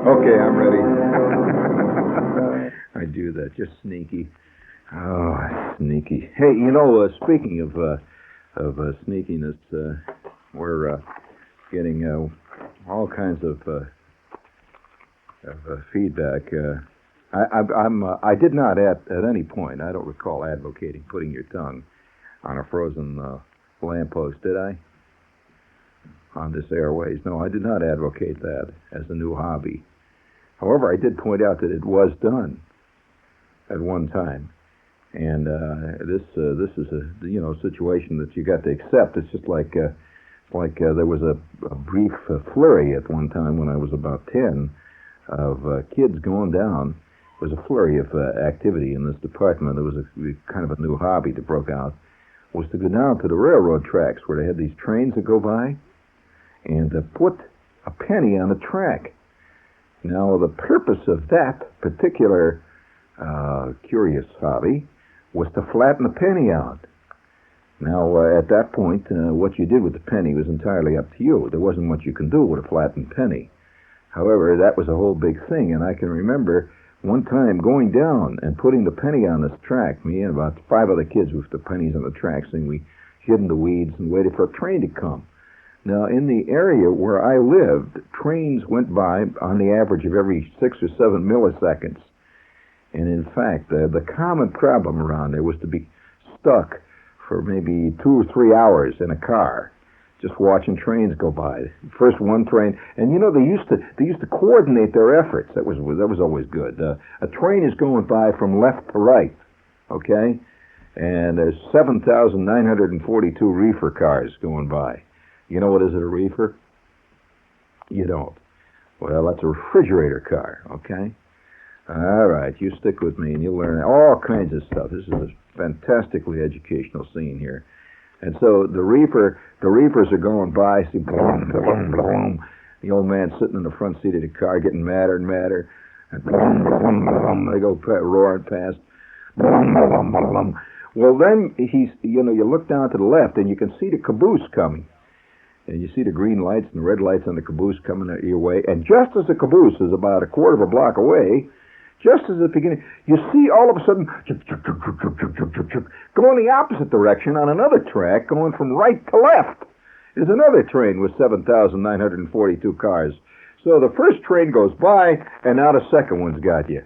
Okay, I'm ready. I do that. Just sneaky. Oh, sneaky. Hey, speaking of sneakiness, we're getting all kinds of feedback. I did not at any point, I don't recall advocating putting your tongue on a frozen lamppost, did I? On this airways. No, I did not advocate that as a new hobby. However, I did point out that it was done at one time, and this is a situation that you got to accept. It's just like there was a brief flurry at one time when I was about 10 of kids going down. There was a flurry of activity in this department. There was a kind of a new hobby that broke out, was to go down to the railroad tracks where they had these trains that go by and put a penny on the track. Now, the purpose of that particular curious hobby was to flatten the penny out. Now, at that point, what you did with the penny was entirely up to you. There wasn't much you can do with a flattened penny. However, that was a whole big thing, and I can remember one time going down and putting the penny on this track, me and about 5 other kids with the pennies on the tracks, and we hid in the weeds and waited for a train to come. Now, in the area where I lived, trains went by on the average of every 6 or 7 milliseconds. And in fact, the common problem around there was to be stuck for maybe 2 or 3 hours in a car, just watching trains go by. First one train, and they used to coordinate their efforts. That was always good. A train is going by from left to right, okay, and there's 7,942 reefer cars going by. You know what is it, a reefer? You don't. Well, that's a refrigerator car, okay? All right, you stick with me and you'll learn all kinds of stuff. This is a fantastically educational scene here. And so the reefers are going by, see, boom, boom, boom. The old man sitting in the front seat of the car getting madder and madder. And boom, boom, boom, they go roaring past. Boom, boom, boom, boom. Well, then you look down to the left and you can see the caboose coming. And you see the green lights and the red lights on the caboose coming your way. And just as the caboose is about a quarter of a block away, just as at the beginning, you see all of a sudden going the opposite direction on another track, going from right to left. There's another train with 7,942 cars. So the first train goes by, and now the second one's got you.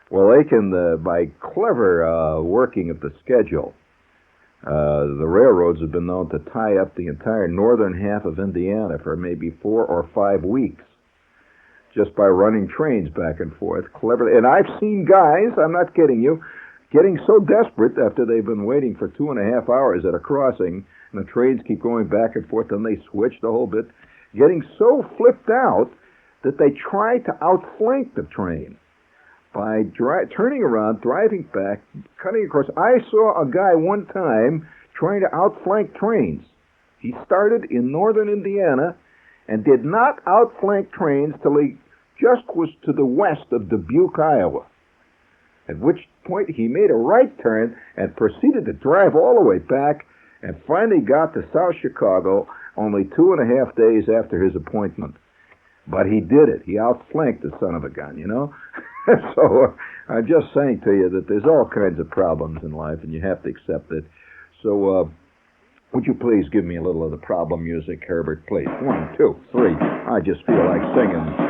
Well, they can, by clever working of the schedule, the railroads have been known to tie up the entire northern half of Indiana for maybe 4 or 5 weeks just by running trains back and forth cleverly. And I've seen guys, I'm not kidding you, getting so desperate after they've been waiting for 2.5 hours at a crossing, and the trains keep going back and forth, and they switch the whole bit, getting so flipped out that they try to outflank the train by turning around, driving back, cutting across. I saw a guy one time trying to outflank trains. He started in northern Indiana and did not outflank trains till he just was to the west of Dubuque, Iowa, at which point he made a right turn and proceeded to drive all the way back and finally got to South Chicago only 2.5 days after his appointment. But he did it. He outflanked the son of a gun, So I'm just saying to you that there's all kinds of problems in life, and you have to accept it. So would you please give me a little of the problem music, Herbert, please? 1, 2, 3. I just feel like singing.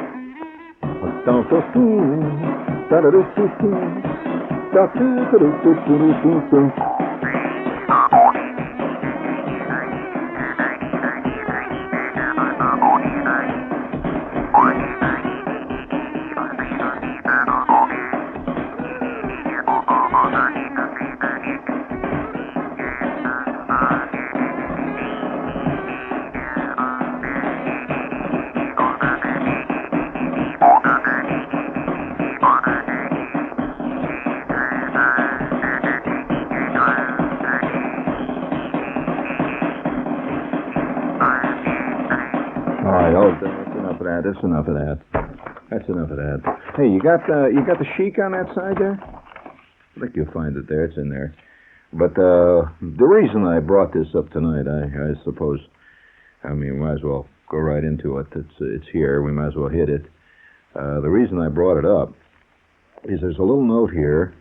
That's enough of that. Hey, you got the chic on that side there? I think you'll find it there. It's in there. But the reason I brought this up tonight, I suppose, we might as well go right into it. It's here. We might as well hit it. The reason I brought it up is there's a little note here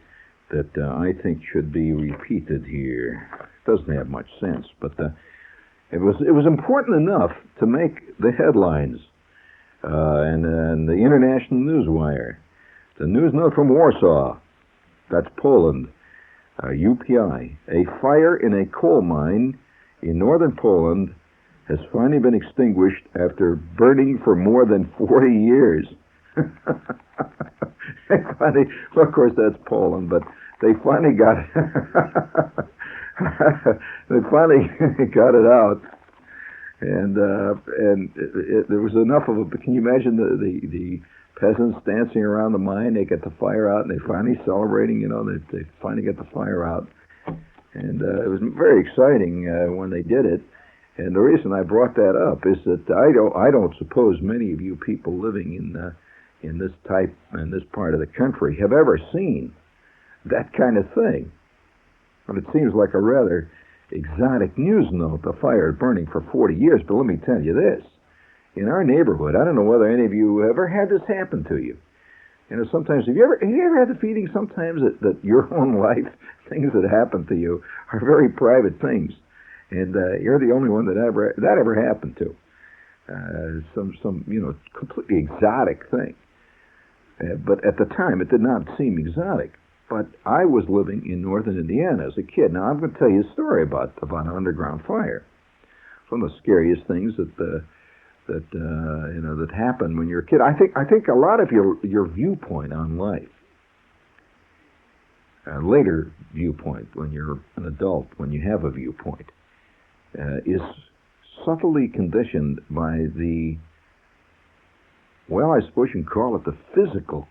that I think should be repeated here. It doesn't have much sense, but it was important enough to make the headlines and the International Newswire. The news note from Warsaw, that's Poland, UPI. A fire in a coal mine in northern Poland has finally been extinguished after burning for more than 40 years. Finally, well, of course, that's Poland, but they finally got they finally got it out, and there was enough of it. But can you imagine the peasants dancing around the mine? They get the fire out, and they finally celebrating. You know, they finally get the fire out, and it was very exciting when they did it. And the reason I brought that up is that I don't suppose many of you people living in this part of the country have ever seen that kind of thing. But it seems like a rather exotic news note, the fire burning for 40 years. But let me tell you this. In our neighborhood, I don't know whether any of you ever had this happen to you. You know, sometimes, have you ever had the feeling sometimes that your own life, things that happen to you, are very private things, and you're the only one that ever happened to. Some completely exotic thing. But at the time, it did not seem exotic. But I was living in northern Indiana as a kid. Now, I'm going to tell you a story about an underground fire. It's one of the scariest things that happened when you're a kid. I think a lot of your viewpoint on life, later viewpoint when you're an adult, when you have a viewpoint, is subtly conditioned by the, well, I suppose you can call it the physical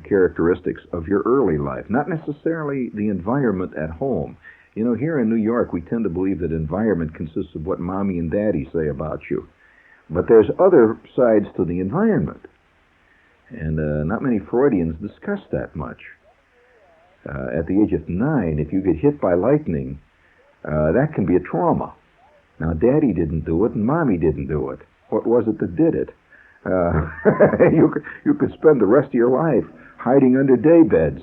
characteristics of your early life, not necessarily the environment at home. You know, here in New York, we tend to believe that environment consists of what mommy and daddy say about you. But there's other sides to the environment. And not many Freudians discuss that much. At the age of 9, if you get hit by lightning, that can be a trauma. Now, daddy didn't do it, and mommy didn't do it. What was it that did it? You could spend the rest of your life hiding under day beds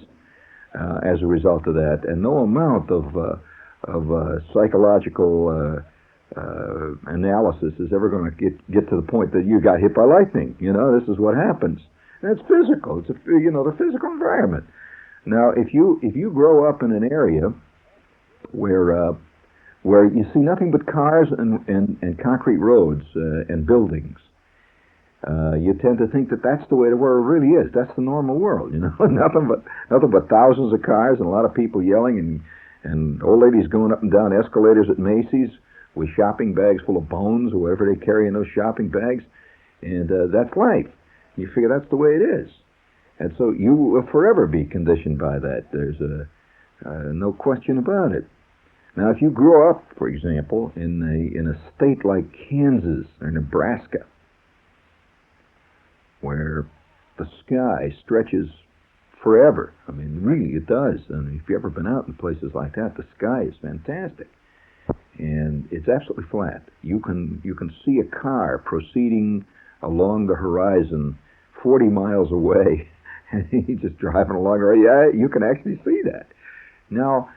as a result of that, and no amount of psychological analysis is ever going to get to the point that you got hit by lightning. You know, this is what happens, and it's physical. It's the physical environment. Now, if you grow up in an area where you see nothing but cars and concrete roads and buildings, you tend to think that that's the way the world really is. That's the normal world, you know. nothing but thousands of cars and a lot of people yelling and old ladies going up and down escalators at Macy's with shopping bags full of bones or whatever they carry in those shopping bags, and that's life. You figure that's the way it is, and so you will forever be conditioned by that. There's no question about it. Now, if you grow up, for example, in a state like Kansas or Nebraska, where the sky stretches forever. I mean, really, it does. I mean, if you've ever been out in places like that, the sky is fantastic, and it's absolutely flat. You can see a car proceeding along the horizon 40 miles away, and he's just driving along. Yeah, you can actually see that. Now,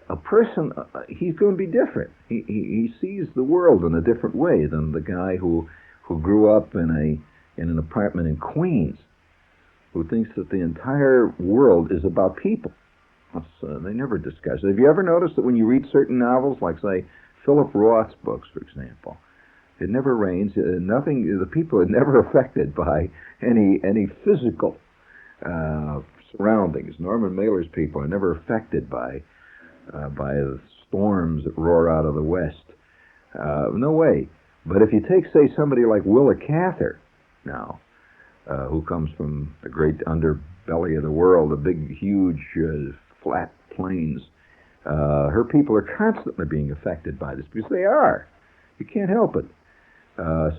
a person, he's going to be different. He sees the world in a different way than the guy who grew up in an apartment in Queens, who thinks that the entire world is about people. They never discuss it. Have you ever noticed that when you read certain novels, like, say, Philip Roth's books, for example, it never rains, the people are never affected by any physical surroundings. Norman Mailer's people are never affected by the storms that roar out of the west. No way. But if you take, say, somebody like Willa Cather, now, who comes from the great underbelly of the world, the big, huge, flat plains, her people are constantly being affected by this because they are. You can't help it.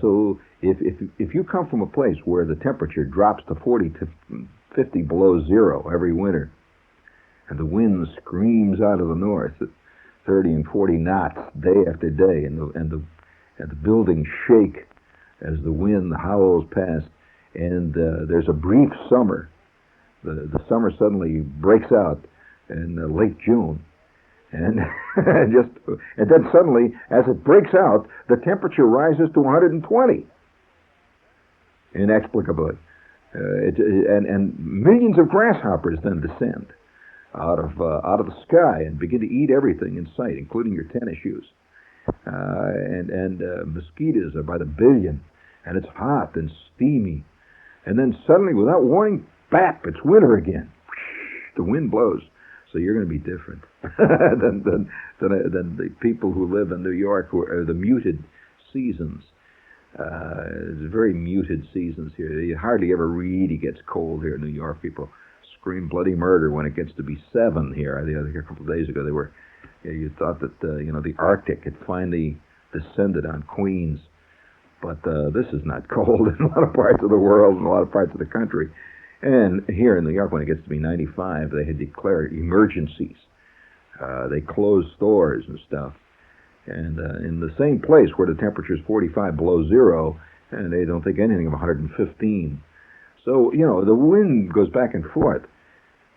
So if you come from a place where the temperature drops to 40 to 50 below zero every winter, and the wind screams out of the north at 30 and 40 knots day after day, and the buildings shake as the wind howls past, and there's a brief summer. The summer suddenly breaks out in late June, and and then suddenly, as it breaks out, the temperature rises to 120 inexplicably. And millions of grasshoppers then descend out of the sky and begin to eat everything in sight, including your tennis shoes. And mosquitoes are by the billion, and it's hot and steamy. And then suddenly, without warning, bap! It's winter again. The wind blows, so you're going to be different than the people who live in New York, who are the muted seasons. It's very muted seasons here. You hardly ever really gets cold here in New York. People scream bloody murder when it gets to be 7 here. A couple of days ago, they were. You thought that the Arctic had finally descended on Queens, but this is not cold in a lot of parts of the world and a lot of parts of the country. And here in New York, when it gets to be 95, they had declared emergencies. They closed stores and stuff. And in the same place where the temperature is 45 below zero, and they don't think anything of 115. So, the wind goes back and forth.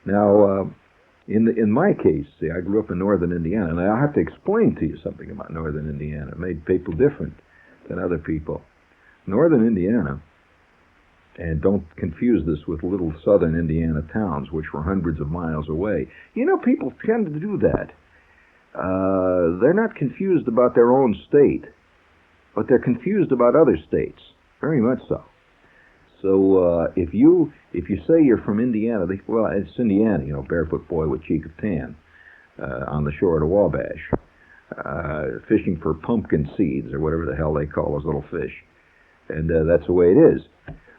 Now, in my case, see, I grew up in northern Indiana, and I have to explain to you something about northern Indiana. It made people different than other people. Northern Indiana, and don't confuse this with little southern Indiana towns, which were hundreds of miles away. People tend to do that. They're not confused about their own state, but they're confused about other states, very much so. So if you say you're from Indiana, well, it's Indiana, barefoot boy with cheek of tan on the shore of the Wabash, fishing for pumpkin seeds or whatever the hell they call those little fish, and that's the way it is.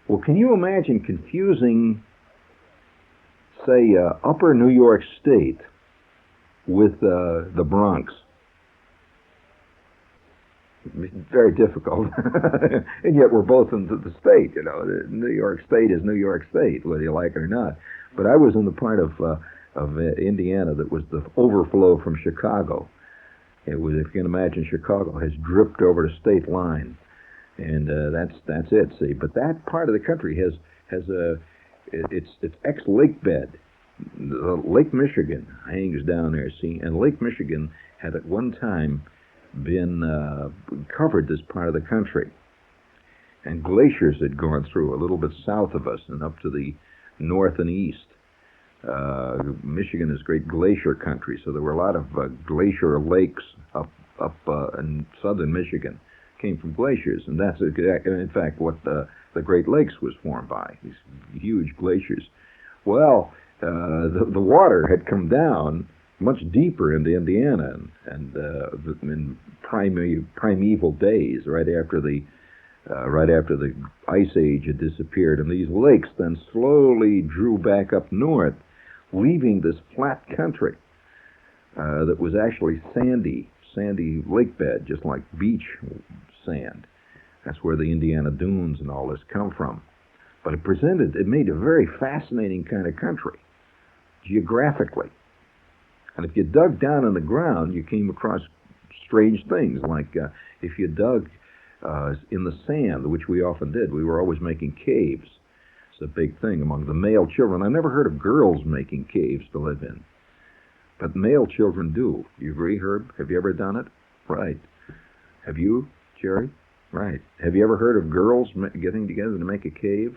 Well, can you imagine confusing, say, Upper New York State with the Bronx? Very difficult. And yet we're both in the state, New York State is New York State, whether you like it or not. But I was in the part of Indiana that was the overflow from Chicago. It was, if you can imagine, Chicago has dripped over the state line. And that's it, see. But that part of the country has it's ex-lake bed. Lake Michigan hangs down there, see, and Lake Michigan had at one time been covered this part of the country, and glaciers had gone through a little bit south of us and up to the north and east. Michigan is great glacier country, so there were a lot of glacier lakes up in southern Michigan. Came from glaciers, and that's in fact what the Great Lakes was formed by, these huge glaciers. Well, the water had come down much deeper into Indiana, and in primeval days, right after the Ice Age had disappeared, and these lakes then slowly drew back up north, leaving this flat country that was actually sandy lake bed, just like beach sand. That's where the Indiana dunes and all this come from. But it made a very fascinating kind of country, geographically. And if you dug down in the ground, you came across strange things, like if you dug in the sand, which we often did, we were always making caves. It's a big thing among the male children. I never heard of girls making caves to live in, but male children do. You agree, Herb? Have you ever done it? Right. Have you, Jerry? Right. Have you ever heard of girls getting together to make a cave?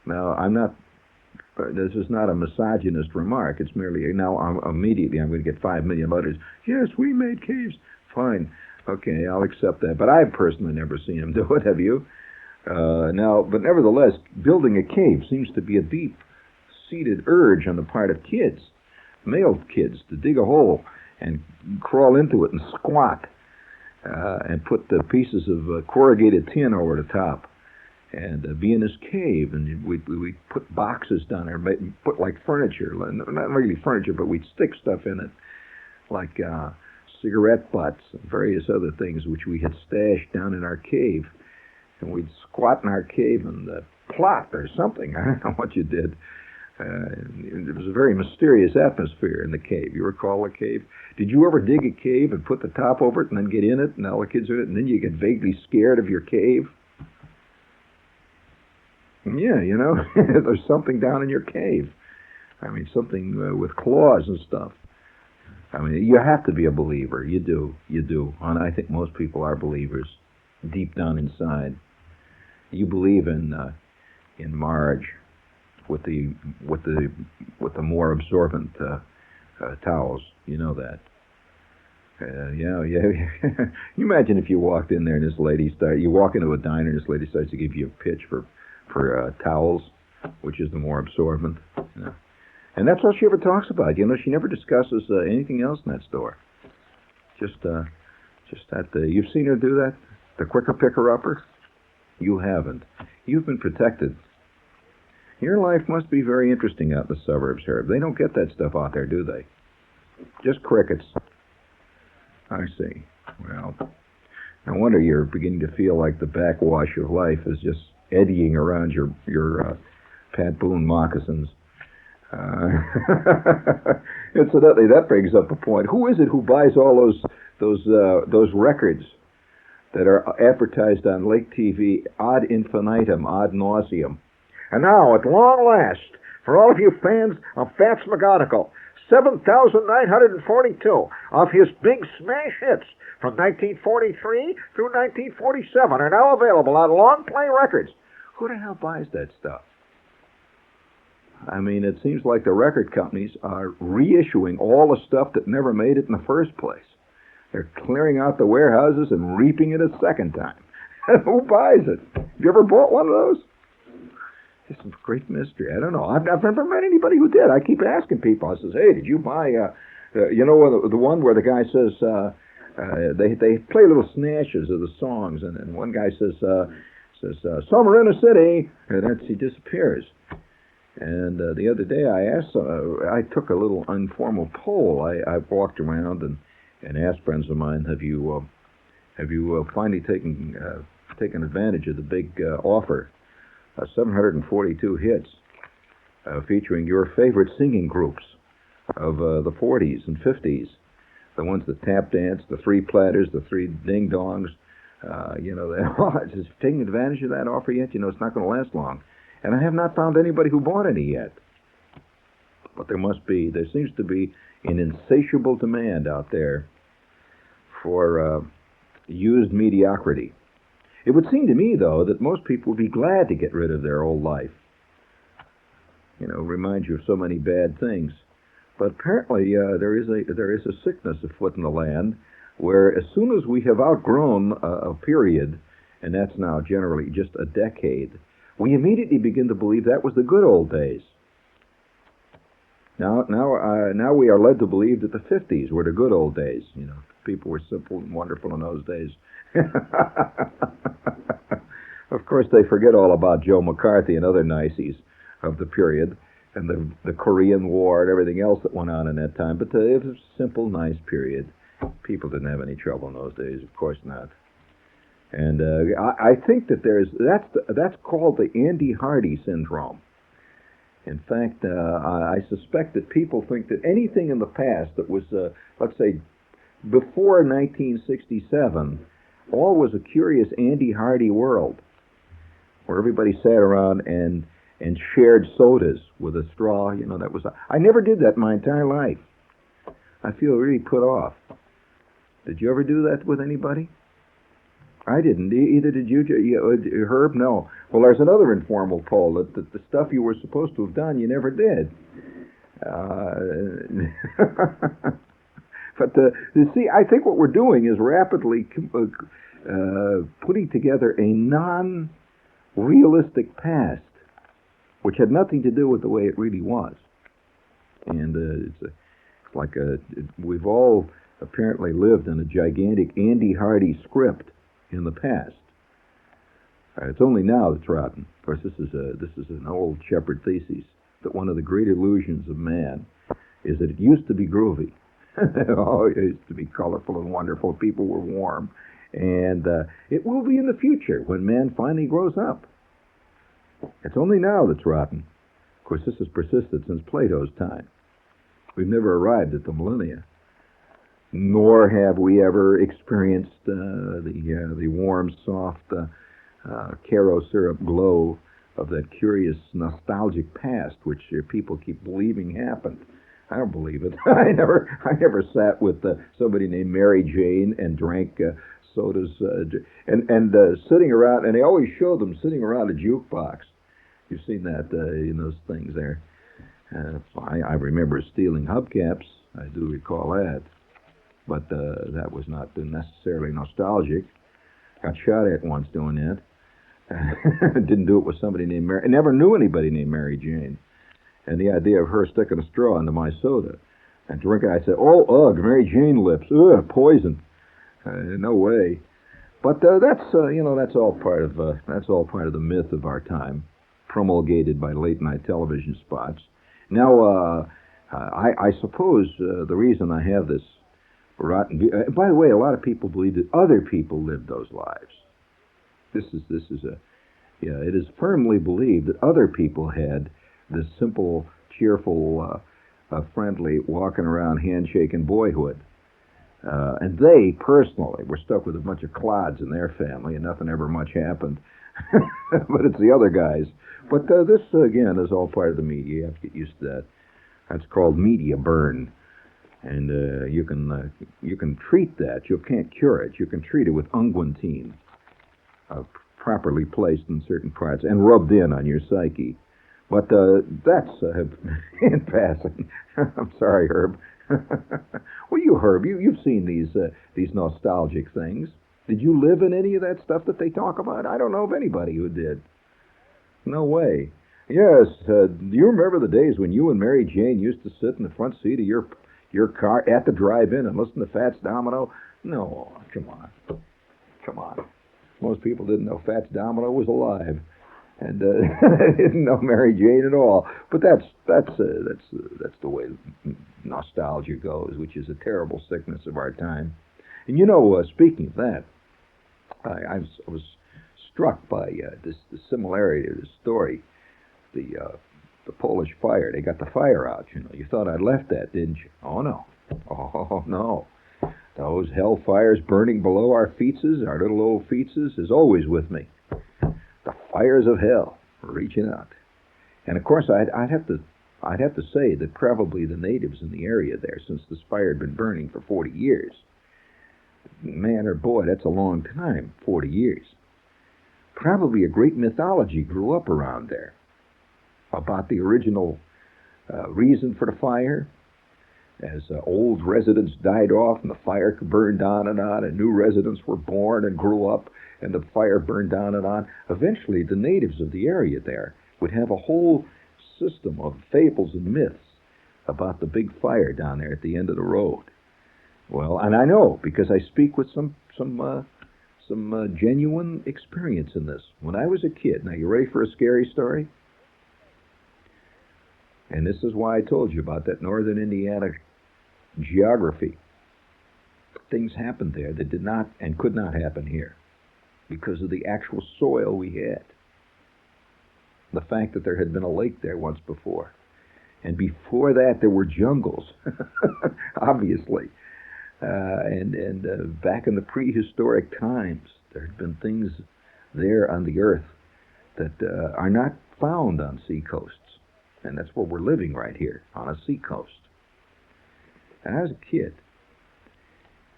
Now, this is not a misogynist remark. It's merely, now immediately I'm going to get 5 million letters. Yes, we made caves. Fine. Okay, I'll accept that. But I've personally never seen them do it. Have you? But nevertheless, building a cave seems to be a deep-seated urge on the part of kids, male kids, to dig a hole and crawl into it and squat and put the pieces of corrugated tin over the top and be in this cave. And we put boxes down there, put like furniture, not really furniture, but we'd stick stuff in it, like cigarette butts and various other things which we had stashed down in our cave. And we'd squat in our cave and plot or something. I don't know what you did. It was a very mysterious atmosphere in the cave. You recall the cave? Did you ever dig a cave and put the top over it and then get in it and all the kids are in it, and then you get vaguely scared of your cave? Yeah, there's something down in your cave. I mean, something with claws and stuff. I mean, you have to be a believer. You do. And I think most people are believers, deep down inside. You believe in Marge with the with the with the more absorbent towels. You know that. Yeah. You imagine if you walked in there and this lady you walk into a diner and this lady starts to give you a pitch for towels, which is the more absorbent. And that's all she ever talks about. She never discusses anything else in that store. Just that. You've seen her do that? The quicker picker upper? You haven't. You've been protected. Your life must be very interesting out in the suburbs, Herb. They don't get that stuff out there, do they? Just crickets. I see. Well, no wonder you're beginning to feel like the backwash of life is just eddying around your Pat Boone moccasins. Incidentally, that brings up a point. Who is it who buys all those records that are advertised on Lake TV ad infinitum, ad nauseum? And now, at long last, for all of you fans of Fats McGonagall, 7,942 of his big smash hits from 1943 through 1947 are now available on long play records. Who the hell buys that stuff? I mean, it seems like the record companies are reissuing all the stuff that never made it in the first place. They're clearing out the warehouses and reaping it a second time. Who buys it? Have you ever bought one of those? It's a great mystery. I don't know. I've never met anybody who did. I keep asking people. I says, hey, did you buy, the one where the guy says, they play little snatches of the songs, and one guy says, Summer in a City, and then he disappears. And the other day I took a little informal poll. I walked around and asked friends of mine, have you finally taken advantage of the big offer? 742 hits featuring your favorite singing groups of the 40s and 50s. The ones that tap dance, the three platters, the three ding-dongs. Is taking advantage of that offer yet? It's not going to last long. And I have not found anybody who bought any yet. But there seems to be an insatiable demand out there for used mediocrity. It would seem to me, though, that most people would be glad to get rid of their old life. Reminds you of so many bad things. But apparently there is a sickness afoot in the land where as soon as we have outgrown a period, and that's now generally just a decade, we immediately begin to believe that was the good old days. Now we are led to believe that the 50s were the good old days. People were simple and wonderful in those days. Of course, they forget all about Joe McCarthy and other niceties of the period, and the Korean War and everything else that went on in that time. But it was a simple, nice period. People didn't have any trouble in those days, of course not. And I think that that's called the Andy Hardy syndrome. In fact, I suspect that people think that anything in the past that was, let's say, before 1967, all was a curious Andy Hardy world, where everybody sat around and shared sodas with a straw. I never did that my entire life. I feel really put off. Did you ever do that with anybody? I didn't. Either did you, Herb? No. Well, there's another informal poll that the stuff you were supposed to have done, you never did. But you see, I think what we're doing is rapidly putting together a non-realistic past, which had nothing to do with the way it really was. And we've all apparently lived in a gigantic Andy Hardy script in the past. It's only now that's rotten. Of course, this is an old Shepherd thesis, that one of the great illusions of man is that it used to be groovy. It used to be colorful and wonderful. People were warm. And it will be in the future when man finally grows up. It's only now that's rotten. Of course, this has persisted since Plato's time. We've never arrived at the millennia. Nor have we ever experienced the warm, soft caro syrup glow of that curious nostalgic past, which people keep believing happened. I don't believe it. I never sat with somebody named Mary Jane and drank sodas and sitting around, and they always show them sitting around a jukebox. You've seen that in those things there. I remember stealing hubcaps. I do recall that, but that was not necessarily nostalgic. Got shot at once doing that. Didn't do it with somebody named Mary. I never knew anybody named Mary Jane. And the idea of her sticking a straw into my soda and drinking, I said, "Oh, ugh, Mary Jane lips, ugh, poison." No way. But that's all part of the myth of our time, promulgated by late night television spots. Now, I suppose the reason I have this rotten view. By the way, a lot of people believe that other people lived those lives. It is firmly believed that other people had this simple, cheerful, friendly, walking around, handshaking boyhood. And they, personally, were stuck with a bunch of clods in their family, and nothing ever much happened. But it's the other guys. But this, again, is all part of the media. You have to get used to that. That's called media burn. And you can treat that. You can't cure it. You can treat it with unguentine, properly placed in certain parts and rubbed in on your psyche. But that's in passing. I'm sorry, Herb. Well, you, Herb, you've seen these nostalgic things. Did you live in any of that stuff that they talk about? I don't know of anybody who did. No way. Yes. Do you remember the days when you and Mary Jane used to sit in the front seat of your car at the drive-in and listen to Fats Domino? No, come on. Most people didn't know Fats Domino was alive, and didn't know Mary Jane at all. But that's the way nostalgia goes, which is a terrible sickness of our time. And speaking of that, I was struck by the similarity of the story. The Polish fire. They got the fire out. You thought I'd left that, didn't you? Oh no. Those hell fires burning below our feetses, our little old feetses, is always with me. The fires of hell reaching out. And of course, I'd have to say that probably the natives in the area there, since this fire had been burning for 40 years, man or boy, that's a long time, 40 years. Probably a great mythology grew up around there about the original reason for the fire. As old residents died off and the fire burned on, and new residents were born and grew up, and the fire burned on and on. Eventually, the natives of the area there would have a whole system of fables and myths about the big fire down there at the end of the road. Well, and I know because I speak with some genuine experience in this. When I was a kid, now you ready for a scary story? And this is why I told you about that northern Indiana geography. Things happened there that did not and could not happen here because of the actual soil we had. The fact that there had been a lake there once before. And before that, there were jungles, obviously. And back in the prehistoric times, there had been things there on the earth that are not found on seacoasts. And that's where we're living right here, on a seacoast. And I was a kid.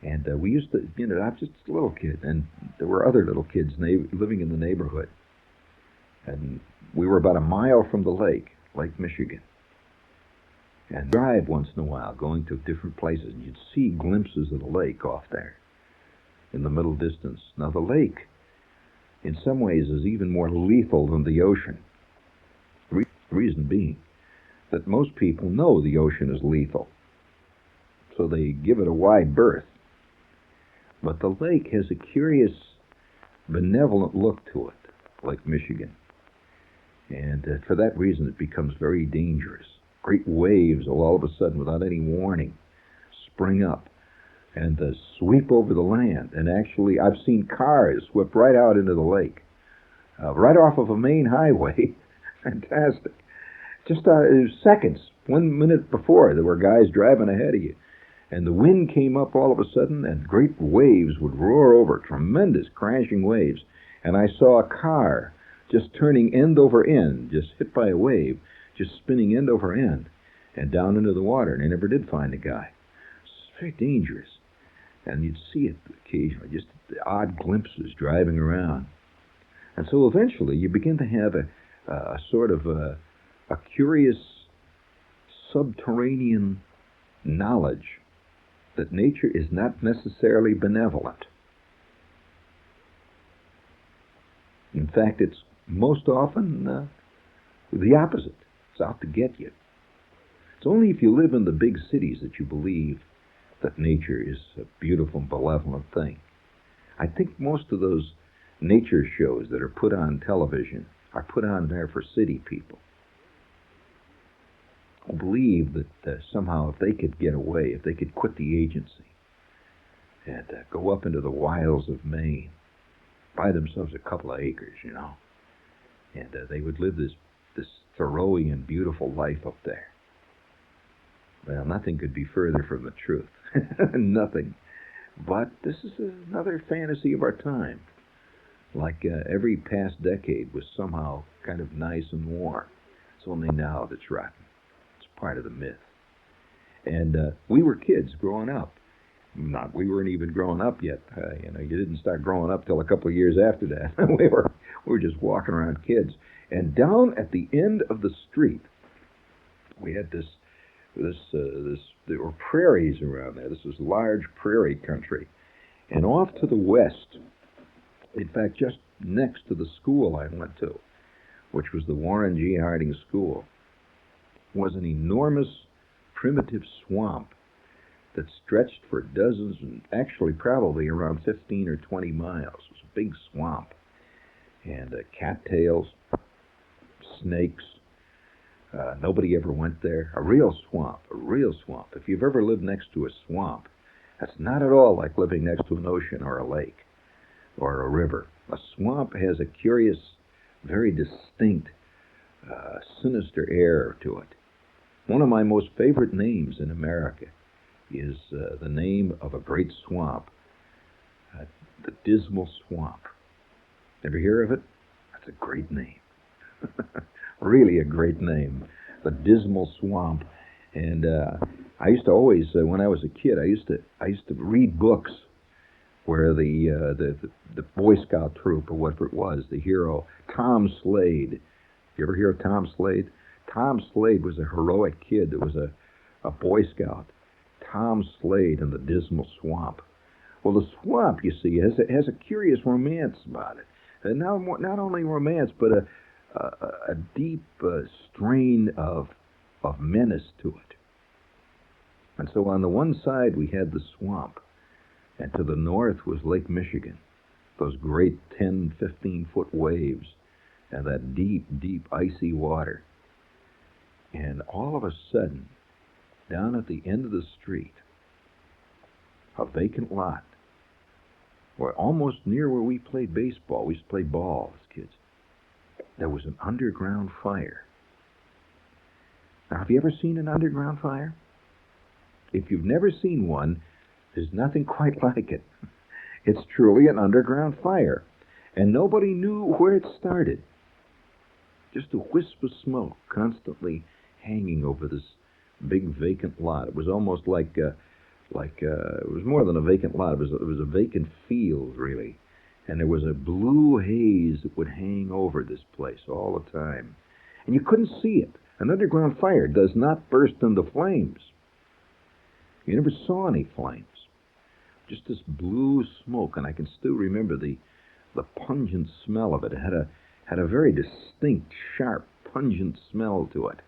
And we used to, I was just a little kid. And there were other little kids living in the neighborhood. And we were about a mile from the lake, Lake Michigan. And drive once in a while, going to different places. And you'd see glimpses of the lake off there in the middle distance. Now, the lake, in some ways, is even more lethal than the ocean. Reason being that most people know the ocean is lethal, so they give it a wide berth. But the lake has a curious, benevolent look to it, Lake Michigan. And for that reason, it becomes very dangerous. Great waves will all of a sudden, without any warning, spring up and sweep over the land. And actually, I've seen cars swept right out into the lake, right off of a main highway. Fantastic. Just seconds, 1 minute before, there were guys driving ahead of you. And the wind came up all of a sudden, and great waves would roar over, tremendous crashing waves. And I saw a car just turning end over end, just hit by a wave, just spinning end over end, and down into the water. And they never did find the guy. It's very dangerous. And you'd see it occasionally, just the odd glimpses driving around. And so eventually you begin to have a sort of a curious subterranean knowledge that nature is not necessarily benevolent. In fact, it's most often the opposite. It's out to get you. It's only if you live in the big cities that you believe that nature is a beautiful and benevolent thing. I think most of those nature shows that are put on television are put on there for city people who believe that somehow if they could get away, if they could quit the agency and go up into the wilds of Maine, buy themselves a couple of acres, and they would live this Thoreauian, beautiful life up there. Well, nothing could be further from the truth. Nothing. But this is another fantasy of our time. Like every past decade was somehow kind of nice and warm. It's only now that it's rotten. It's part of the myth. And we were kids growing up. We weren't even growing up yet. You didn't start growing up till a couple of years after that. we were just walking around kids. And down at the end of the street, we had there were prairies around there. This was large prairie country. And off to the west, in fact, just next to the school I went to, which was the Warren G. Harding School, was an enormous primitive swamp that stretched for dozens and actually probably around 15 or 20 miles. It was a big swamp. And cattails, snakes. Nobody ever went there. A real swamp. If you've ever lived next to a swamp, that's not at all like living next to an ocean or a lake or a river. A swamp has a curious, very distinct, sinister air to it. One of my most favorite names in America is the name of a great swamp, the Dismal Swamp. Ever hear of it? That's a great name. Really a great name, the Dismal Swamp. And I used to always, when I was a kid, I used to read books where the Boy Scout troop or whatever it was, the hero Tom Slade. You ever hear of Tom Slade? Tom Slade was a heroic kid that was a Boy Scout. Tom Slade in the Dismal Swamp. Well, the swamp, you see, has a curious romance about it. And not only romance, but a deep strain of menace to it. And so on the one side we had the swamp, and to the north was Lake Michigan, those great 10, 15-foot waves, and that deep, deep icy water. And all of a sudden, down at the end of the street, a vacant lot, or almost near where we played baseball. We used to play ball as kids. There was an underground fire. Now, have you ever seen an underground fire? If you've never seen one, there's nothing quite like it. It's truly an underground fire. And nobody knew where it started. Just a wisp of smoke constantly hanging over this big vacant lot. It was almost like it was more than a vacant lot. It was a vacant field, really. And there was a blue haze that would hang over this place all the time. And you couldn't see it. An underground fire does not burst into flames. You never saw any flames. Just this blue smoke, and I can still remember the pungent smell of it. It had a very distinct, sharp, pungent smell to it.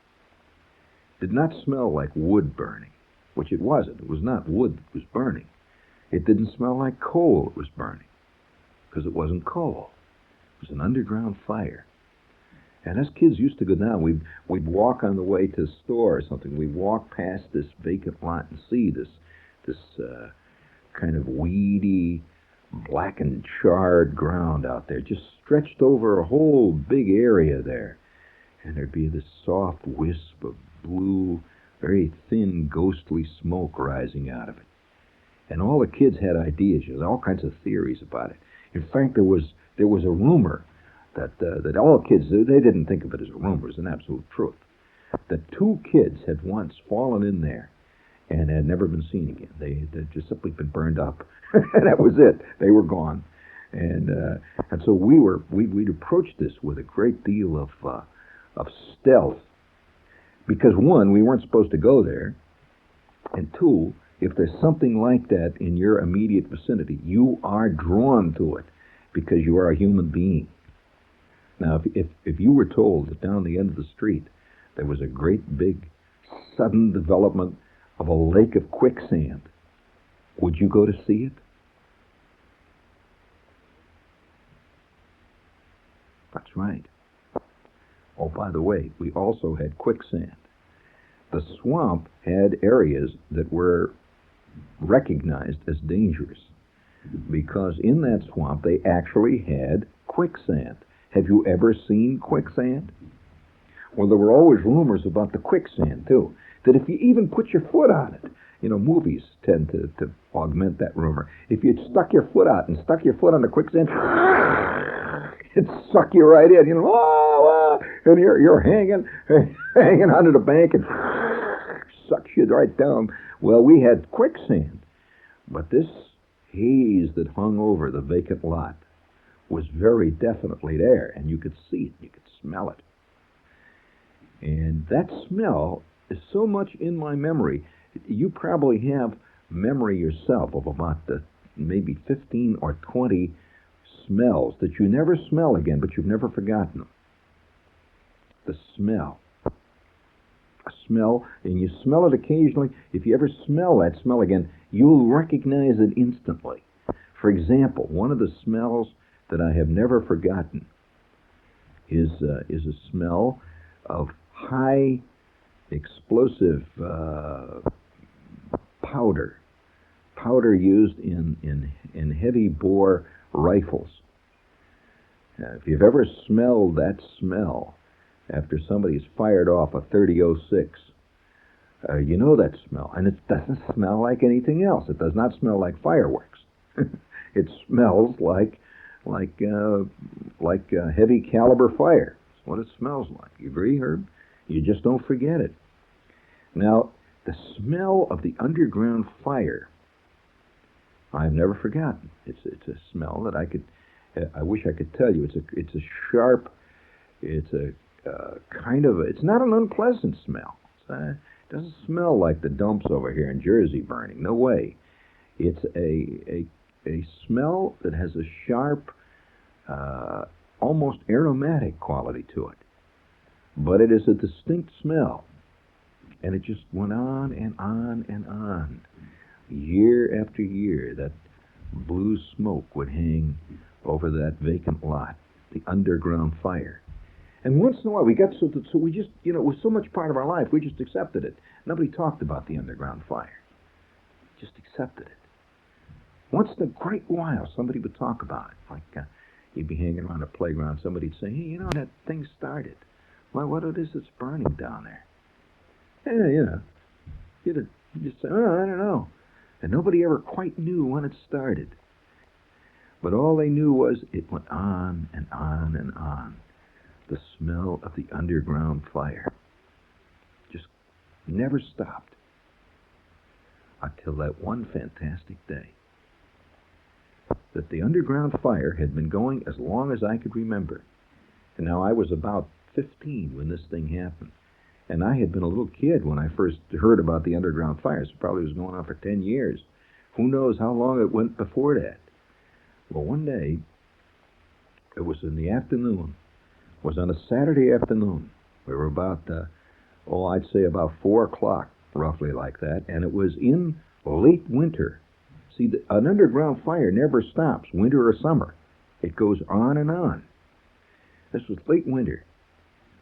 It did not smell like wood burning, which it wasn't. It was not wood that was burning. It didn't smell like coal that was burning, because it wasn't coal. It was an underground fire. And as kids used to go down, we'd walk on the way to the store or something. We'd walk past this vacant lot and see this kind of weedy, black and charred ground out there, just stretched over a whole big area there. And there'd be this soft wisp of blue, very thin, ghostly smoke rising out of it. And all the kids had ideas. There was all kinds of theories about it. In fact, there was a rumor that all kids, they didn't think of it as a rumor, it was an absolute truth, that 2 kids had once fallen in there and had never been seen again. They'd just simply been burned up. And that was it. They were gone. And so we'd approached this with a great deal of stealth, because 1, we weren't supposed to go there, and 2, if there's something like that in your immediate vicinity, you are drawn to it because you are a human being. Now, if you were told that down the end of the street there was a great big sudden development of a lake of quicksand, would you go to see it? That's right. Oh, by the way, we also had quicksand. The swamp had areas that were recognized as dangerous because in that swamp they actually had quicksand. Have you ever seen quicksand? Well, there were always rumors about the quicksand, too, that if you even put your foot on it, movies tend to augment that rumor. If you stuck your foot out and stuck your foot on the quicksand, it'd suck you right in, and you're hanging onto the bank and sucks you right down. Well, we had quicksand, but this haze that hung over the vacant lot was very definitely there, and you could see it, you could smell it. And that smell is so much in my memory. You probably have memory yourself of about maybe 15 or 20 smells that you never smell again, but you've never forgotten them. The smell. A smell, and you smell it occasionally. If you ever smell that smell again, you'll recognize it instantly. For example, one of the smells that I have never forgotten is a smell of high explosive powder used in heavy bore rifles. If you've ever smelled that smell after somebody's fired off a 30-06, you know that smell, and it doesn't smell like anything else. It does not smell like fireworks. It smells like heavy caliber fire. That's what it smells like. You agree, Herb? You just don't forget it. Now, the smell of the underground fire, I've never forgotten. It's a smell that I wish I could tell you. It's a sharp, it's a kind of, it's not an unpleasant smell. It doesn't smell like the dumps over here in Jersey burning. No way. It's a smell that has a sharp, almost aromatic quality to it. But it is a distinct smell. And it just went on and on and on. Year after year, that blue smoke would hang over that vacant lot, the underground fire. And once in a while, we got so we just, it was so much part of our life, we just accepted it. Nobody talked about the underground fire. Just accepted it. Once in a great while, somebody would talk about it. Like, you'd be hanging around a playground, somebody'd say, hey, that thing started. Well, what it is that's burning down there? Yeah, you'd just say, I don't know. And nobody ever quite knew when it started. But all they knew was it went on and on and on. The smell of the underground fire just never stopped until that one fantastic day. That the underground fire had been going as long as I could remember. And now I was about 15 when this thing happened. And I had been a little kid when I first heard about the underground fires. It probably was going on for 10 years. Who knows how long it went before that. Well, one day, it was in the afternoon. It was on a Saturday afternoon. We were about, I'd say about 4 o'clock, roughly like that. And it was in late winter. See, an underground fire never stops, winter or summer. It goes on and on. This was late winter.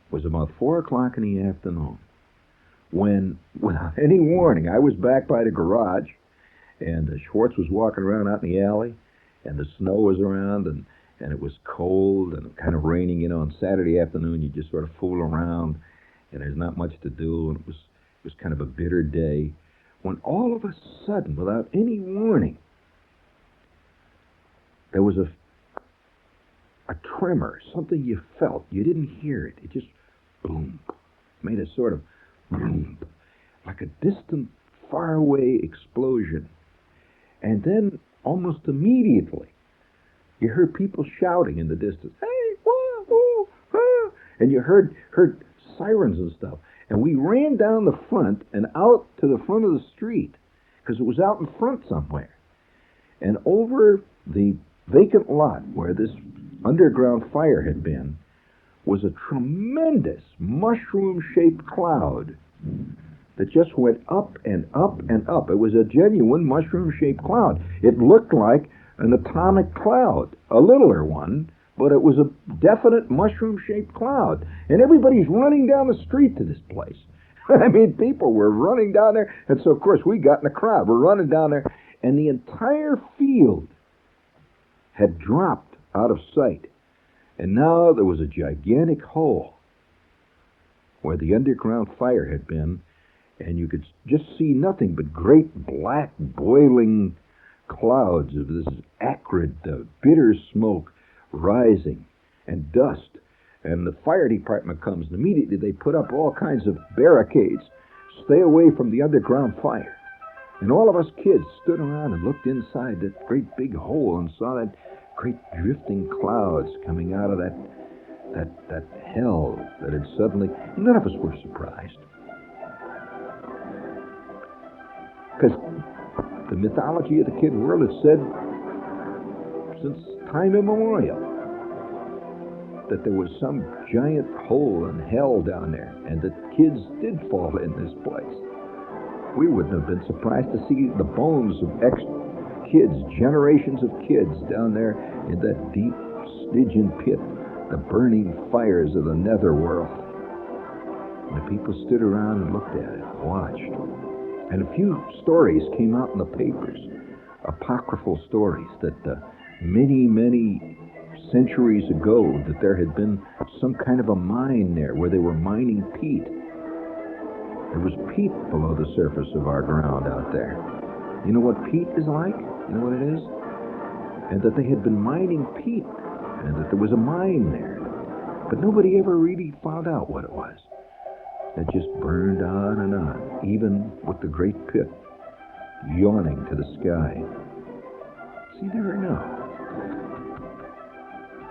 It was about 4 o'clock in the afternoon when, without any warning, I was back by the garage, and Schwartz was walking around out in the alley, and the snow was around, and it was cold and kind of raining. On Saturday afternoon, you just sort of fool around, and there's not much to do, and it was kind of a bitter day, when all of a sudden, without any warning, there was a tremor, something you felt. You didn't hear it. It just boom, made a sort of boom, like a distant, faraway explosion. And then, almost immediately, you heard people shouting in the distance, "Hey, whoa, whoa, whoa," and you heard sirens and stuff. And we ran down the front and out to the front of the street, because it was out in front somewhere. And over the vacant lot where this underground fire had been was a tremendous mushroom-shaped cloud that just went up and up and up. It was a genuine mushroom-shaped cloud. It looked like an atomic cloud, a littler one, but it was a definite mushroom-shaped cloud. And everybody's running down the street to this place. I mean, people were running down there. And so, of course, we got in the crowd. We're running down there. And the entire field had dropped out of sight. And now there was a gigantic hole where the underground fire had been. And you could just see nothing but great black boiling clouds of this acrid, bitter smoke rising, and dust. And the fire department comes, and immediately they put up all kinds of barricades. Stay away from the underground fire. And all of us kids stood around and looked inside that great big hole and saw that great drifting clouds coming out of that hell that had suddenly... None of us were surprised. Because the mythology of the kid world has said since time immemorial that there was some giant hole in hell down there and that kids did fall in this place. We wouldn't have been surprised to see the bones of kids, generations of kids down there in that deep Stygian pit, the burning fires of the netherworld. And the people stood around and looked at it, watched. And a few stories came out in the papers, apocryphal stories that many centuries ago that there had been some kind of a mine there where they were mining peat. There was peat below the surface of our ground out there. You know what peat is like? You know what it is? And that they had been mining peat, and that there was a mine there. But nobody ever really found out what it was. It just burned on and on, even with the great pit yawning to the sky. So you never know.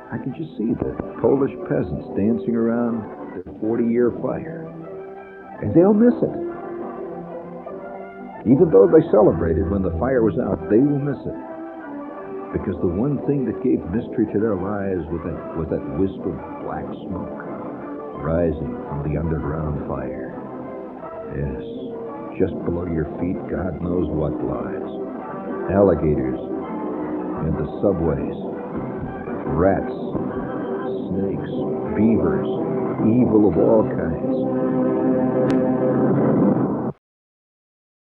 I can just see the Polish peasants dancing around their 40-year fire. And they'll miss it. Even though they celebrated when the fire was out, they will miss it. Because the one thing that gave mystery to their lives was that wisp of black smoke rising from the underground fire. Yes, just below your feet, God knows what lies. Alligators in the subways, rats, snakes, beavers, evil of all kinds.